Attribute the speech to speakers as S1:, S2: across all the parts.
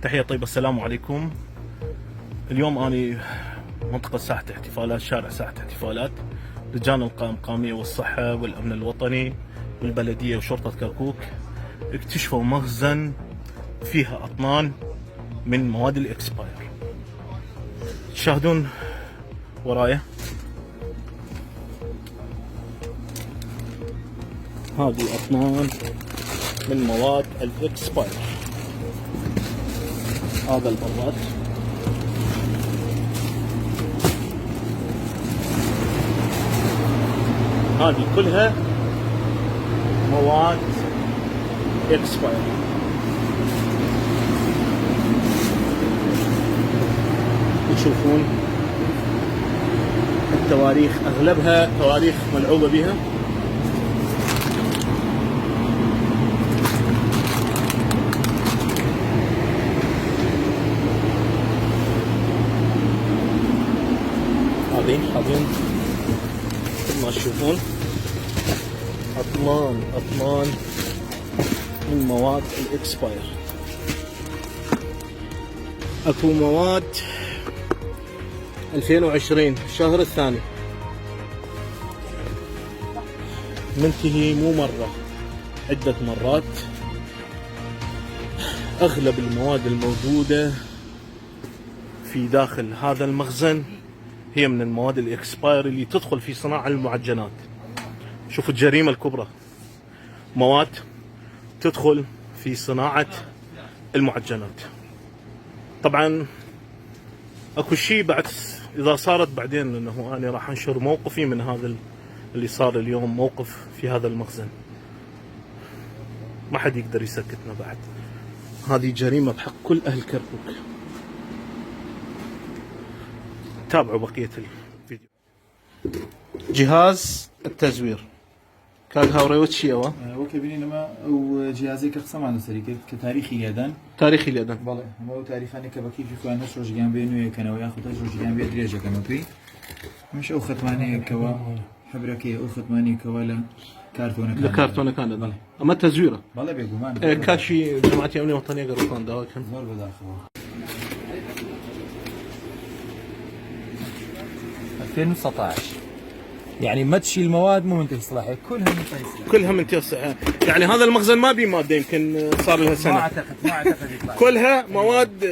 S1: تحية طيبة، السلام عليكم. اليوم أنا منطقة ساحة احتفالات، شارع ساحة احتفالات. لجان القومية والصحة والأمن الوطني والبلدية وشرطة كركوك اكتشفوا مخزن فيها أطنان من مواد الإكسباير. تشاهدون ورايا هذه أطنان من مواد الإكسباير. هذا البراد هذه كلها مواد إكسباير. تشوفون التواريخ أغلبها تواريخ ملعوبة بها. هذين مثل ما تشوفون أطنان من مواد الإكسباير. اكو مواد 2020 الشهر الثاني منتهي، مو مرة، عدة مرات. اغلب المواد الموجودة في داخل هذا المخزن هي من المواد الإكسباير اللي تدخل في صناعة المعجنات. شوفوا الجريمة الكبرى، مواد تدخل في صناعة المعجنات. طبعا اكو شيء بعد اذا صارت بعدين، انه انا راح انشر موقفي من هذا اللي صار اليوم، موقف في هذا المخزن ما حد يقدر يسكتنا بعد. هذه جريمة بحق كل اهل كركوك. تابعوا بقية الفيديو. جهاز التزوير كاك هاوري وتشيوا
S2: وكبيني نما وجهازي كقسم عن السريك كتاريخي يدان
S1: بله
S2: مو تاريخاني كبكي في كوان نشر جنب بينو يكنا وياخذ نشر جنب يدريجه كما في مش او ختماني كوا حبركي او ختماني كوالا
S1: كارتونه كان بله اما تزويره
S2: بله بيقومان
S1: كاشي جماعه الامن الوطني قالوا ده كان
S2: زور بداخل 2019 يعني ما تشيل المواد مو منتهي الصلاحيه، كلها منتهي الصلاحيه.
S1: يعني هذا المخزن ما بيه ماده يمكن صار لها سنه.
S2: ما اعتقد يطلع
S1: كلها مواد.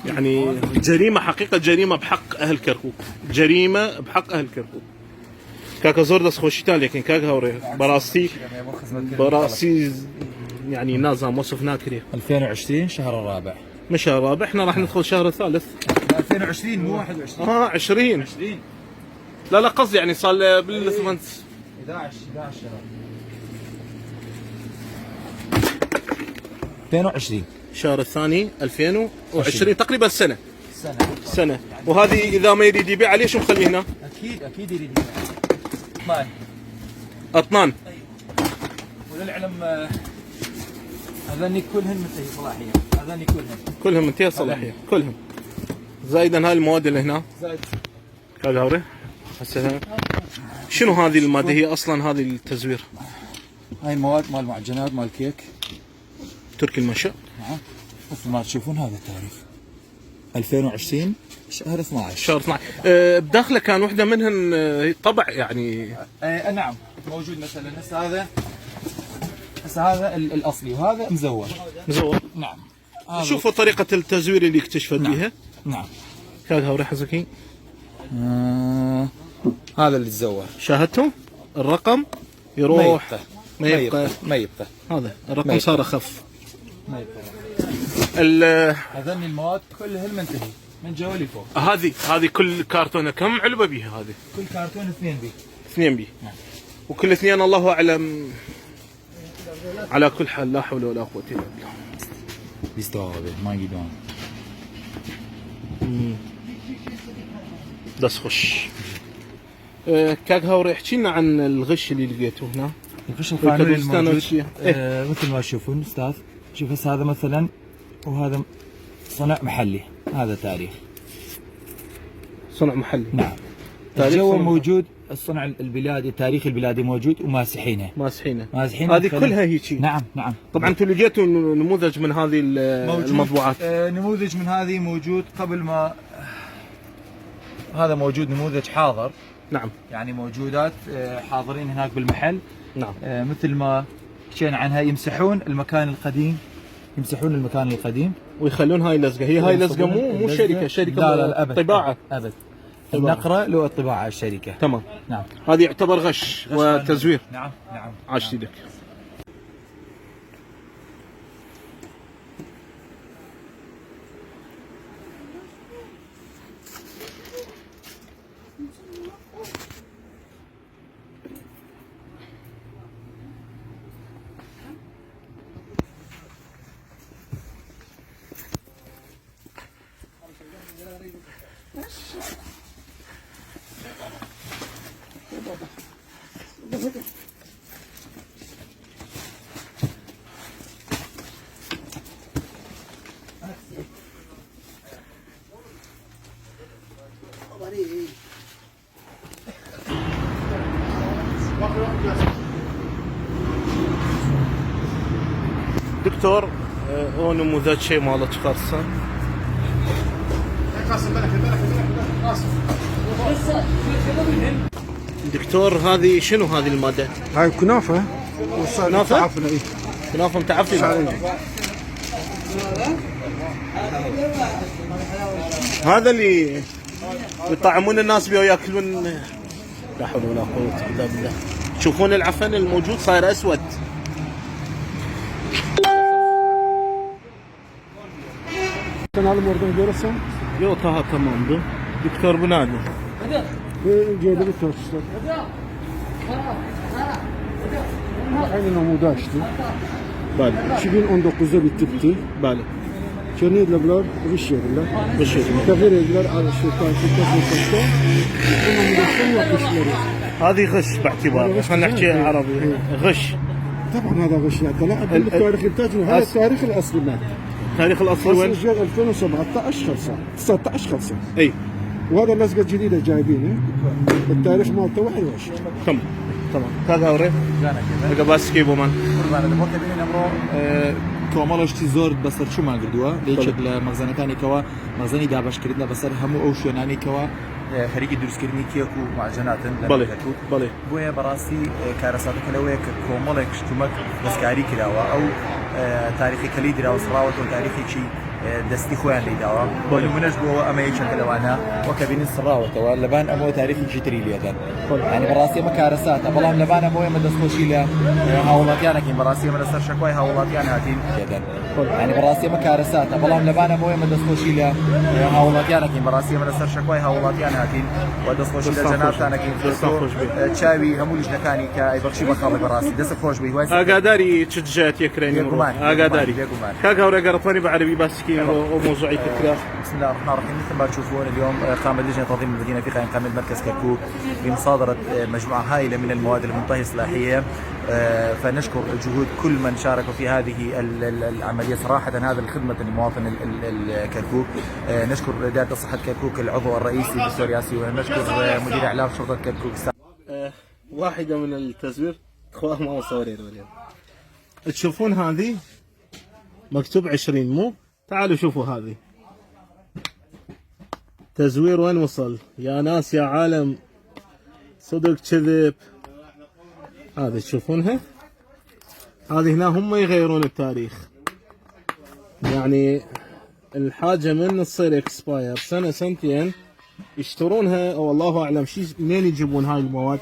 S1: يعني جريمه، حقيقه جريمه بحق اهل كركوك، جريمه بحق اهل كركوك. كاكا زوردس خوشيتان لكن كاكا هوري براسي يعني نازا موصف ناكري.
S2: 2020 شهر الرابع،
S1: مش شهر الرابع، احنا راح ندخل شهر الثالث.
S2: 2020 مو 21.
S1: 20 لا قصدي يعني صار بالثمن
S2: 11 2020
S1: شهر الثاني 2020 تقريبا سنه.
S2: يعني
S1: وهذه اذا ما يريد يبيع عليه شو مخليه هنا؟
S2: اكيد يريد يبيع
S1: اطنان.
S2: وللعلم هذني كلهن منتهي صلاحيه، هذني
S1: كلهم منتهي الصلاحيه، كلهم زايدا هاي المواد اللي هنا
S2: زايد.
S1: هذا هسه شنو هذه الماده؟ هي اصلا هذه التزوير،
S2: هاي المواد مال معجنات مال كيك
S1: تركي المنشأ.
S2: نعم مثل ما تشوفون هذا التاريخ 2020 شهر 12.
S1: بداخله كان وحده منهن طبع يعني.
S2: نعم موجود. مثلا هسه هذا الاصلي وهذا مزور. نعم.
S1: شوفوا طريقه التزوير اللي اكتشفت بها.
S2: نعم
S1: كاك هوري حزكي.
S2: هذا اللي تزور،
S1: شاهدتوا الرقم يروح
S2: ما يبقى
S1: هذا الرقم صار اخف.
S2: ما يبقى. هذني المواد كلها المنتهي من جوا لفوق.
S1: هذه كل كرتونه كم علبه بيها؟ هذه
S2: كل كرتون
S1: 2 بي. نعم. وكل 2 الله اعلم. على كل حال لا حول ولا قوه الا بالله.
S2: بيستوعب ما يقدرون.
S1: دس خش. كاك هاوري احكي لنا عن الغش اللي لقيته هنا.
S2: الغش القانوني الموجود مثل ما تشوفون استاذ. شوف هسه هذا مثلا، وهذا صنع محلي، هذا تاريخ
S1: صنع محلي.
S2: نعم. الجو موجود، الصنع البلادي، التاريخ البلادي موجود، وماسحينه.
S1: ماسحينه هذه كلها هيك.
S2: نعم.
S1: طبعا انتم اللي جيتوا نموذج من هذه المطبوعات.
S2: نموذج من هذه موجود قبل ما هذا موجود نموذج حاضر.
S1: نعم.
S2: يعني موجودات حاضرين هناك بالمحل.
S1: نعم.
S2: مثل ما حكينا عنها، يمسحون المكان القديم
S1: ويخلون هاي اللزقه. هاي لزقه مو شركه
S2: لا أبد.
S1: طباعه.
S2: ابد. النقره له الطباعه الشركه.
S1: تمام.
S2: نعم.
S1: هذه يعتبر غش وتزوير.
S2: نعم.
S1: عاش يدك. دكتور هو نموذج شيء مالك خاصة. دكتور هذه شنو هذه المادة؟
S3: هاي كنافة.
S1: كنافة؟
S3: تعفنة. ايه
S1: كنافة متعفنة. هذا اللي يطعمون الناس بيه وياكلون. لا حول ولا قوة الا بالله. تشوفون العفن الموجود صاير اسود.
S3: Kanalı oradan görürsen
S1: Yok daha tamamdı. Diktor bu nerede?
S3: C'de bir tartışlar. Aynı namuda açtı.
S1: Bəli.
S3: 2019'da bitirdi.
S1: Bəli.
S3: Kendi yediler, iş yediler.
S1: Qış yedi.
S3: Tağyir ediler, şirkette. Bu namudasyon yapmışlar.
S1: هذه غش باعتبار خلينا نحكي عربي. غش.
S3: طبعا هذا غش يعني. لا التاريخ التاجر هذا التاريخ الاصلي مات.
S1: تاريخ الاصلي وين؟
S3: 2017 خلصان 19 خلصان.
S1: اي.
S3: وهذا اللزقه الجديده جايبينه. التاريخ مالته 21.
S1: تمام. هذا هوري. اگه بس کی بو من.
S2: قربان دەبێت ببینین ئەمڕۆ کۆمەڵشتی زۆر بەسەر چوومان کردووە. لەیەکێک لە مەخزنەکانێکەوە مەخزنی دابەشکردنە بەسەر هەموو ئەو شوێنانێکەوە خەریکی دروستکردنی کێک و معجناتن لە کەرکووک. بۆیە بەڕاستی کارەساتەکە لەوەیە کە کۆمەڵێک شتومەک دەستکاری کراوە. ئەو تاریخی کەلی دراوە سڕاوەتەوە تاریخێکی دەستی خۆیان لێداوە. بۆ نمونەش بووەوە ئەمە یەکێکە لەوانە وەکە بینین سڕاوەتەوە لەبان ئەمەوە تاریخێکی تری لێدەن. یعنی بەڕاستی ئەمە کارەساتە، بەڵام لەبان ئەمەوە ئێمە دەستخۆشی لە هاوڵاتیانەکەین. بەڕاستی ئێمە لەسەر شەکوای هاوڵاتیان هاتین لێدەن. یعنی بەڕاستی ئەمە کارەساتە، بەڵام لەبان ئەمەوە ئێمە دەستخۆشی لە هاوڵاتیانەکەین. بەڕاستی ئێمە لەسەر شەکوای هاوڵاتیان هاتین و دەستخۆشی لە جەنابتانەکەین. چاوی هەموو لیژنەکانی کە ئەیبەخشی بە خاڵی بەڕاستی دەست خۆش بووی.
S1: ئاگاداری چ جهات یەکرێنی ئاگاداری كاكا ورقة رطاني بعربي باسكي وموضوعي كتلا.
S2: بسم الله الرحمن الرحيم. مثل ما تشوفون اليوم قامت لجنة تنظيم المدينة في قائمة مركز كركوك بمصادرة مجموعة هائلة من المواد المنتهية الصلاحية، فنشكر جهود كل من شاركوا في هذه العملية صراحة. هذا الخدمة لمواطن كركوك. نشكر إدارة صحة كركوك العضو الرئيسي دكتور ياسي، ونشكر مدير إعلام شرطة كركوك.
S1: واحدة من التزوير اخوان ما مصورين اليوم. تشوفون هذه مكتوب 20 مو؟ تعالوا شوفوا هذه تزوير وين وصل يا ناس يا عالم، صدق كذب. هذه تشوفونها، هذه هنا هم يغيرون التاريخ. يعني الحاجة من تصير اكسباير سنة سنتين يشترونها، او الله اعلم شي منين يجيبون هاي المواد.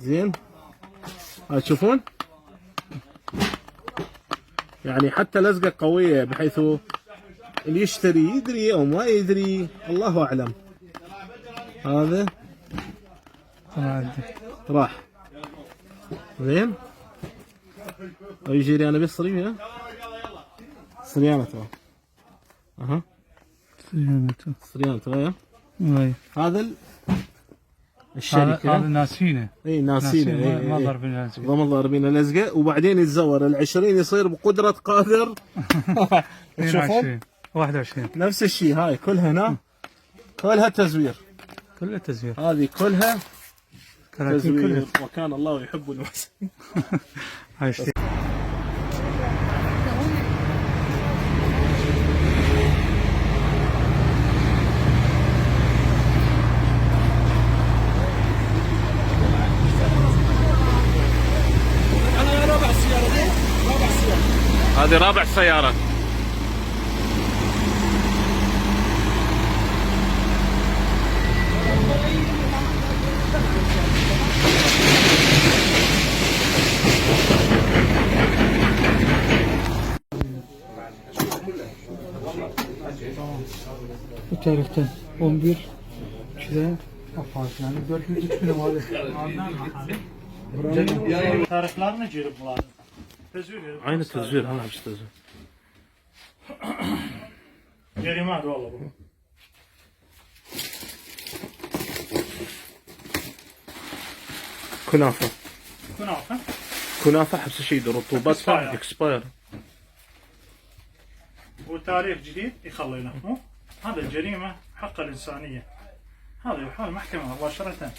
S1: زين هاي تشوفون يعني حتى لزقة قوية بحيث اللي يشتري يدري او ما يدري الله اعلم. هذا راح زين ويجي لي انا بالصريمة صريانته. اها صريانته
S4: اي
S1: هذا الشركة
S4: هذا ناسينه.
S1: اي ناسينه
S4: ما ضربنا لزقه.
S1: ما ضاربين لزقه وبعدين يتزور ال20 يصير بقدرة قادر. تشوفون
S4: 21
S1: نفس الشيء. هاي كلها هنا كلها تزوير.
S4: كلها تزوير.
S1: هذه كلها
S4: كراكيب
S1: تزوير،
S4: كلها.
S1: وكان الله يحب المحسنين.
S4: هاي الشيء.
S1: هذه رابع سيارة.
S4: وتاريختين 11 كذا افاق يعني 400 كيلو هذا.
S5: Tarihlerini girip bunlar. Tezgür.
S1: عين التزوير، انا مش تزوير.
S5: Cerime والله bu.
S1: كنافة.
S5: Kunafe.
S1: كنافة حبس شيء رطوبتها
S5: Expire.
S1: اكسباير.
S5: وتاريخ جديد يخلي له مو؟ هذا الجريمة حق الإنسانية. هذا يحال محكمة مباشرة،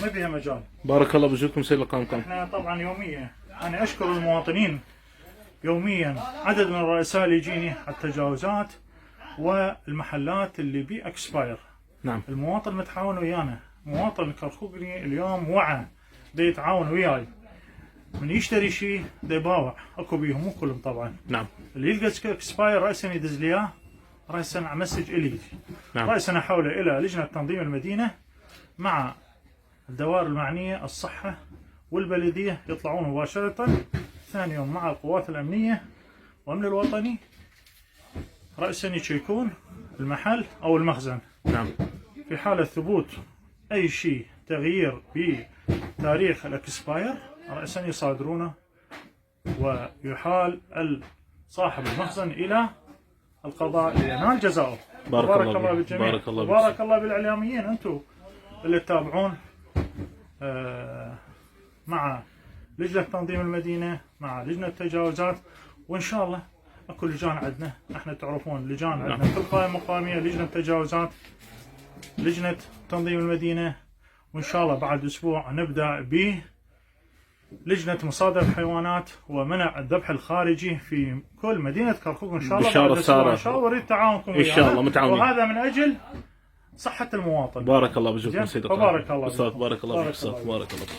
S5: ما فيها مجال.
S1: بارك الله بوجودكم سيد لقامكم.
S5: احنا طبعا يوميا انا اشكر المواطنين يوميا، عدد من الرؤساء اللي يجيني على التجاوزات والمحلات اللي بي اكسباير.
S1: نعم.
S5: المواطن متعاون ويانا، مواطن كرخوقني اليوم وعى دا يتعاون وياي، من يشتري شيء دا يباوع، اكو بيهم مو كلهم طبعا.
S1: نعم.
S5: اللي يلقى اكسباير راسا يدز لي اياه، راسا على مسج الي.
S1: نعم.
S5: راسا احوله الى لجنه تنظيم المدينه مع الدوائر المعنيه، الصحه والبلديه، يطلعون مباشره ثاني يوم مع القوات الامنيه والامن الوطني، راسا يشيكون المحل او المخزن.
S1: نعم.
S5: في حاله ثبوت اي شيء تغيير بتاريخ الاكسباير راسا يصادرونه، ويحال صاحب المخزن الى القضاء لينال جزاؤه.
S1: بارك الله بك.
S5: بالجميع.
S1: بارك الله بك.
S5: بارك الله بالاعلاميين انتم اللي تتابعون مع لجنه تنظيم المدينه، مع لجنه التجاوزات، وان شاء الله اكو لجان عندنا، احنا تعرفون لجان عندنا في القائمه مقاميه، لجنه تجاوزات، لجنه تنظيم المدينه، وان شاء الله بعد اسبوع نبدا ب لجنة مصادر الحيوانات ومنع الذبح الخارجي في كل مدينة كركوك ان شاء الله.
S1: بشارة
S5: بعد أسبوع
S1: سارة.
S5: ان شاء الله اريد تعاونكم
S1: إن شاء الله متعاونين.
S5: وهذا من اجل صحة المواطن.
S1: بارك الله بوجودكم سيد
S5: بارك الله
S1: أستاذ،
S5: بكم.
S1: بارك الله
S5: بارك
S1: بك أستاذ،
S5: الله
S1: بارك الله بك.